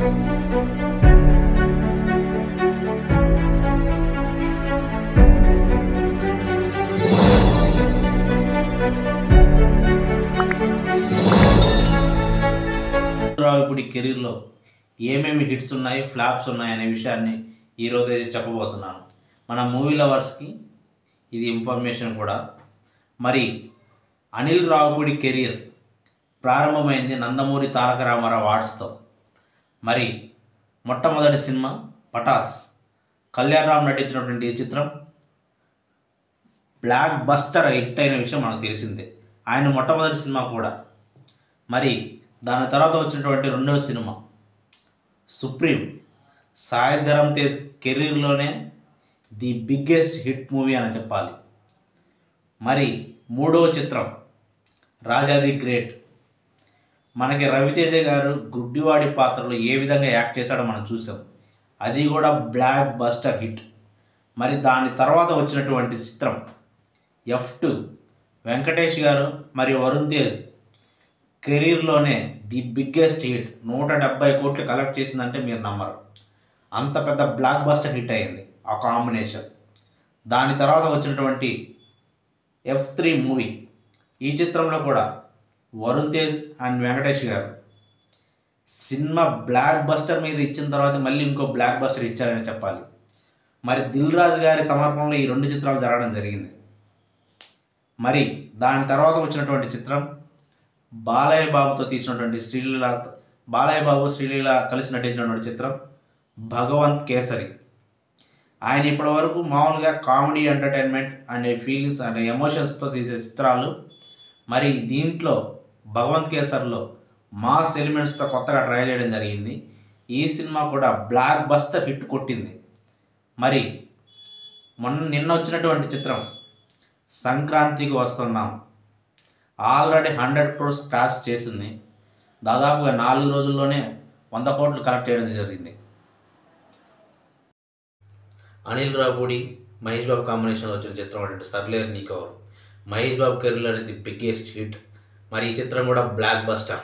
ఇప్పుడు ఈ కెరీర్లో ఏమేమి హిట్స్ ఉన్నాయి, ఫ్లాప్స్ ఉన్నాయి అనే విషయాన్ని ఈరోజు చెప్పబోతున్నాను. మన మూవీ లవర్స్కి ఇది ఇన్ఫర్మేషన్ కూడా. మరి అనిల్ రావిపూడి కెరీర్ ప్రారంభమైంది నందమూరి తారక రామారావు ఆర్ట్స్తో. మరి మొట్టమొదటి సినిమా పటాస్. కళ్యాణ్ రామ్ నటించినటువంటి ఈ చిత్రం బ్లాక్ బస్టర్ హిట్ అయిన విషయం మనకు తెలిసిందే. ఆయన మొట్టమొదటి సినిమా కూడా. మరి దాని తర్వాత వచ్చినటువంటి రెండవ సినిమా సుప్రీం. సాయి ధరమ్ తేజ్ కెరీర్లోనే ది బిగ్గెస్ట్ హిట్ మూవీ అని చెప్పాలి. మరి మూడవ చిత్రం రాజా ది గ్రేట్. మనకి రవితేజ గారు గుడ్డివాడి పాత్రలో ఏ విధంగా యాక్ట్ చేశాడో మనం చూసాం. అది కూడా బ్లాక్ బస్టర్ హిట్. మరి దాని తర్వాత వచ్చినటువంటి చిత్రం F2. వెంకటేష్ గారు మరియు వరుణ్ తేజ్ కెరీర్లోనే ది బిగ్గెస్ట్ హిట్. 170 కోట్లు కలెక్ట్ చేసిందంటే మీరు నమ్మరు. అంత పెద్ద బ్లాక్ బస్టర్ హిట్ అయింది ఆ కాంబినేషన్. దాని తర్వాత వచ్చినటువంటి F3 మూవీ. ఈ చిత్రంలో కూడా వరుణ్ తేజ్ అండ్ వెంకటేష్ గారు సినిమా బ్లాక్ బస్టర్ మీద ఇచ్చిన తర్వాత మళ్ళీ ఇంకో బ్లాక్ బస్టర్ ఇచ్చారని చెప్పాలి. మరి దిల్ రాజు గారి సమర్పణలో ఈ రెండు చిత్రాలు జరగడం జరిగింది. మరి దాని తర్వాత వచ్చినటువంటి చిత్రం బాలయ్య బాబుతో తీసినటువంటి బాలయ్య బాబు శ్రీలీల కలిసి నటించినటువంటి చిత్రం భగవంత్ కేసరి. ఆయన ఇప్పటి వరకు మామూలుగా comedy, entertainment and feelings and ఎమోషన్స్తో తీసే చిత్రాలు. మరి దీంట్లో భగవంత్ కేసరిలో మాస్ ఎలిమెంట్స్తో కొత్తగా ట్రై చేయడం జరిగింది. ఈ సినిమా కూడా బ్లాక్ బస్టర్ హిట్ కొట్టింది. మరి నిన్న వచ్చినటువంటి చిత్రం సంక్రాంతికి వస్తున్నాం. ఆల్రెడీ 100 crores క్రాస్ చేసింది. దాదాపుగా 4 రోజుల్లోనే 100 కోట్లు కలెక్ట్ చేయడం జరిగింది. అనిల్ రావిపూడి మహేష్ బాబు కాంబినేషన్లో వచ్చిన చిత్రం అంటే సర్లేరు నీకెవరు. మహేష్ బాబు కెరీర్లో అనేది బిగ్గెస్ట్ హిట్. మరి ఈ చిత్రం కూడా బ్లాక్ బస్టర్.